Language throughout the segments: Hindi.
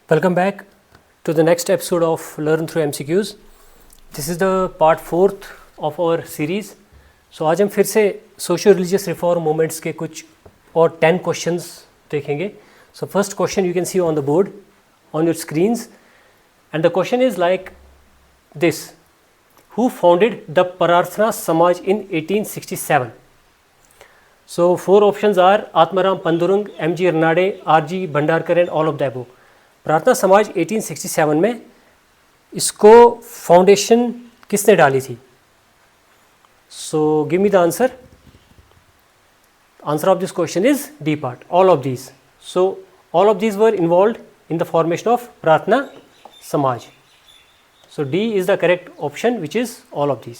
Welcome back to the next episode of Learn Through MCQs. This is the part 4th of our series. So आज हम फिर से सोशल रिलीजियस रिफॉर्म मूवमेंट्स के कुछ और 10 क्वेश्चंस देखेंगे. So first question you can see on the board on your screens, and the question is like this: Who founded the Prarthana Samaj in 1867? So 4 options are Atmaram Pandurung, M.G. Ranade, R.G. Bhandarkar and all of the above. प्रार्थना समाज 1867 में इसको फाउंडेशन किसने डाली थी? So give me the answer. Answer of this question is D part, all of these. So all of these were involved in the formation of Prarthana Samaj. So D is the correct option which is all of these.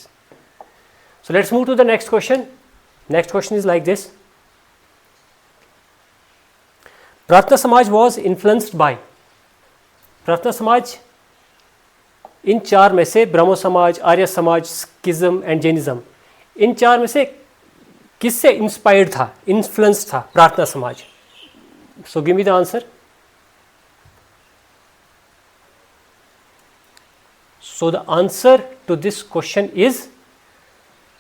So let's move to the next question. Next question is like this: Prarthana Samaj was influenced by. प्रार्थना समाज इन 4 में से ब्रह्मो समाज, आर्य समाज, स्किज्म एंड जैनिज्म, इन 4 में से किससे इंस्पायर्ड था, इन्फ्लुएंस था Prarthana Samaj? So give me the answer. So the answer to this question is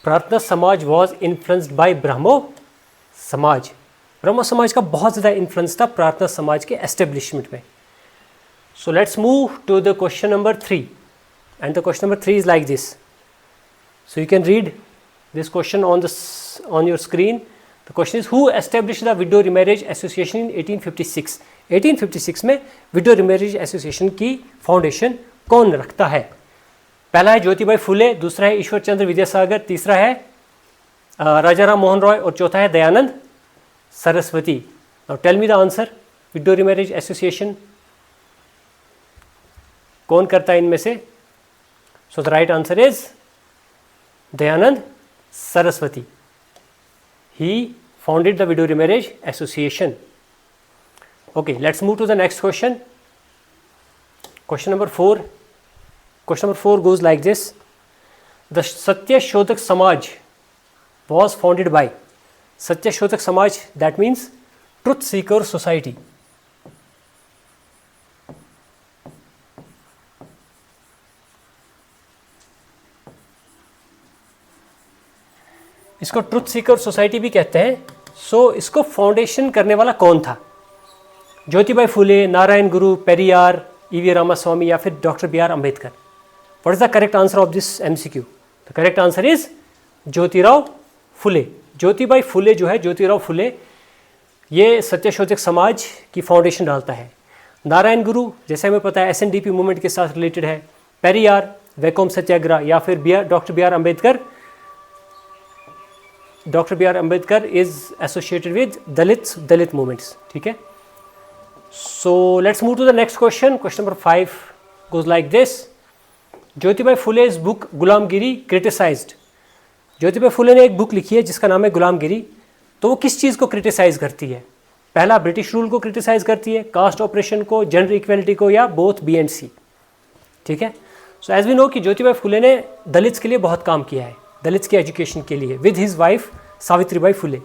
Prarthana Samaj was influenced by ब्रह्मो समाज. ब्रह्मो समाज का बहुत ज़्यादा इन्फ्लुएंस था प्रार्थना समाज के एस्टेब्लिशमेंट में. So let's move to the question number 3, and the question number 3 is like this. So you can read this question on your screen. The question is, who established the Widow Remarriage Association in 1856? 1856 में विडो रिमैरेज एसोसिएशन की फाउंडेशन कौन रखता है? पहला है ज्योतिबाई फुले, दूसरा है ईश्वर चंद्र विद्यासागर, तीसरा है राजा राम मोहन रॉय और चौथा है Dayanand Saraswati. Now tell me the answer. Widow remarriage association कौन करता है इनमें से? So the right answer is Dayanand Saraswati. He founded the widow remarriage association. Okay, let's move to the next question. Question number 4. Question number 4 goes like this: the Satyashodhak Samaj was founded by. Satyashodhak Samaj that means truth seeker society. इसको ट्रुथ सीकर सोसाइटी भी कहते हैं. सो इसको फाउंडेशन करने वाला कौन था? ज्योतिबाई फुले, नारायण गुरु, पेरियार, ईवी रामास्वामी या फिर doctor B R Ambedkar? What is the correct answer of this MCQ? The correct answer is Jyotirao Phule. Jyotibai Phule जो है, ज्योतिराव फुले, ये सत्यशोधक समाज की फाउंडेशन डालता है. नारायण गुरु जैसे हमें पता है एसएनडीपी मूवमेंट के साथ रिलेटेड है. पेरियार वैकोम सत्याग्रह या फिर doctor B R Ambedkar. Doctor B R Ambedkar is associated with Dalit movements. ठीक है. So let's move to the next question. Question number 5 goes like this: Jyotibai Phule's book Gulamgiri criticised. Jyotibai Phule ने एक बुक लिखी है जिसका नाम है गुलामगिरी. तो वो किस चीज़ को क्रिटिसाइज करती है? पहला ब्रिटिश रूल को क्रिटिसाइज करती है, कास्ट ऑपरेशन को, जेंडर इक्वेलिटी को, या बोथ बी एंड सी. ठीक है. सो एज वी नो कि ज्योतिबाई फुले ने दलित्स के लिए बहुत काम किया है, दलित्स की एजुकेशन के लिए, with his wife Savitribai Phule.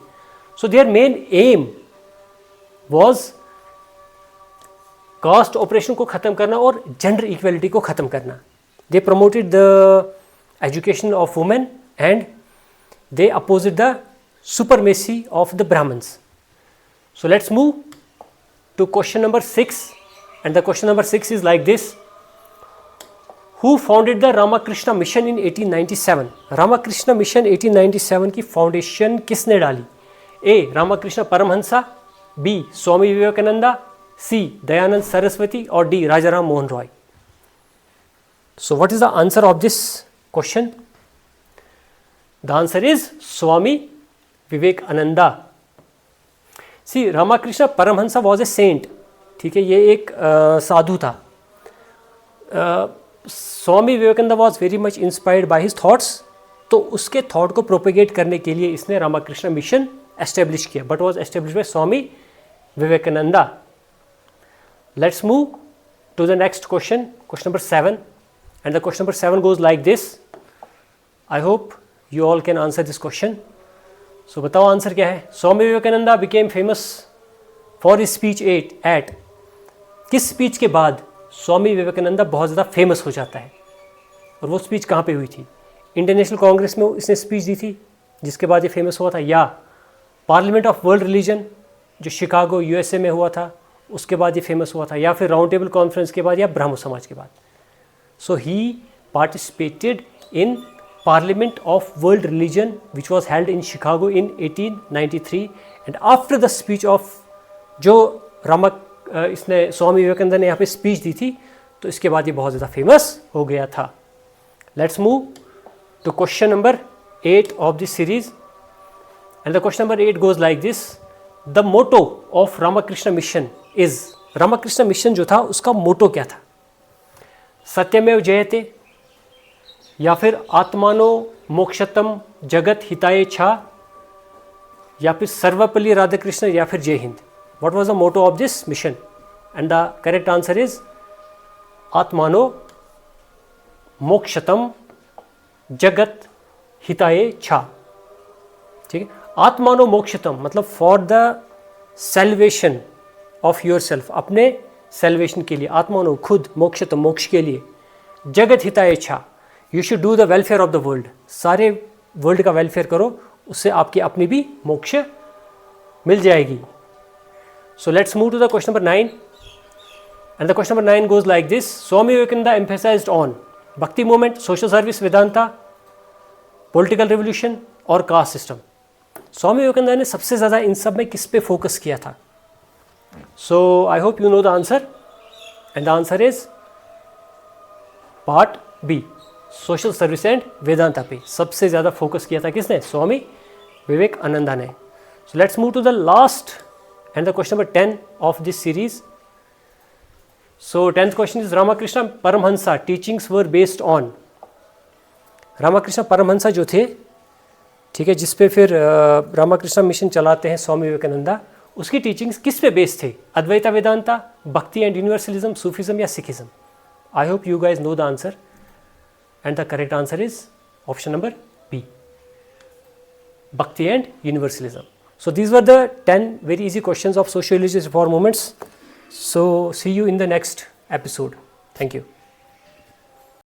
So their main aim was caste oppression को ख़त्म करना और जेंडर इक्वेलिटी को ख़त्म करना. They promoted the education of women and they opposed the supremacy of the Brahmins. So let's move to question number 6, and the question number 6 is like this: Who founded the Ramakrishna Mission in 1897? Ramakrishna mission 1897 की फाउंडेशन किसने डाली? A Ramakrishna Paramahansa, B Swami Vivekananda, C Dayanand Saraswati और D Rajaram Mohan Roy. So what is the answer of this question? The answer is Swami Vivekananda. C Ramakrishna Paramhansa was a saint. ठीक है, ये एक साधु था. Swami Vivekanand was very much inspired by his thoughts. तो उसके थॉट को प्रोपेगेट करने के लिए इसने रामाकृष्ण मिशन एस्टेब्लिश किया, but was establish by Swami Vivekananda. Let's move to the next question, question number 7, and the question number 7 goes like this. I hope you all can answer this question. So बताओ आंसर क्या है. Swami Vivekananda became famous for his speech at. किस स्पीच के बाद स्वामी विवेकानंदा बहुत ज़्यादा फेमस हो जाता है, और वो स्पीच कहाँ पे हुई थी? इंटरनेशनल कांग्रेस में इसने स्पीच दी थी जिसके बाद ये फेमस हुआ था, या पार्लियामेंट ऑफ वर्ल्ड रिलीजन जो शिकागो यूएसए में हुआ था उसके बाद ये फेमस हुआ था, या फिर राउंड टेबल कॉन्फ्रेंस के बाद, या ब्रह्म समाज के बाद. So he participated in parliament of world religion which was held in Chicago in 1893. And after the speech of जो इसने स्वामी विवेकानंद ने यहाँ पे स्पीच दी थी, तो इसके बाद ये बहुत ज़्यादा फेमस हो गया था. Let's move to question number 8 of this series. And the question number 8 goes like this. The motto of Ramakrishna mission is. Ramakrishna mission जो था उसका मोटो क्या था? सत्यमेव जयते, या फिर आत्मानो मोक्षतम जगत हिताय छा, या फिर सर्वपल्ली राधाकृष्ण, या फिर जय Hind. What was the motto of this mission? And the correct answer is Atmano Mokshatam Jagat Hitaye Cha. ठीक है, आत्मानो मोक्षतम मतलब for the salvation of your self, अपने सेल्वेशन के लिए. आत्मानो खुद, मोक्षतम मोक्ष के लिए, जगत हिताय छा, you should do the welfare of the world. सारे वर्ल्ड का वेलफेयर करो, उससे आपकी अपनी भी मोक्ष मिल जाएगी. So let's move to the question number 9, and the question number 9 goes like this. Swami Vivekananda emphasized on Bhakti movement, social service, Vedanta, political revolution और caste system. स्वामी विवेकानंद ने सबसे ज़्यादा इन सब में किस पे फोकस किया था? So I hope you know the answer, and the answer is part B, social service and Vedanta पे सबसे ज़्यादा फोकस किया था किसने? स्वामी विवेकानंद ने. So let's move to the last and the question number 10 of this series. So 10th question is Ramakrishna Paramhansa teachings were based on. Ramakrishna Paramahansa जो थे, ठीक है, जिस पे फिर रामाकृष्ण मिशन चलाते हैं स्वामी विवेकानंदा, उसकी टीचिंग्स किस पे बेस्ड थे? Advaita Vedanta, Bhakti and universalism, Sufism या Sikhism? I hope you guys know the answer, and the correct answer is option number b, Bhakti and universalism. So these were the 10 very easy questions of socio-religious reform movements. So see you in the next episode. Thank you.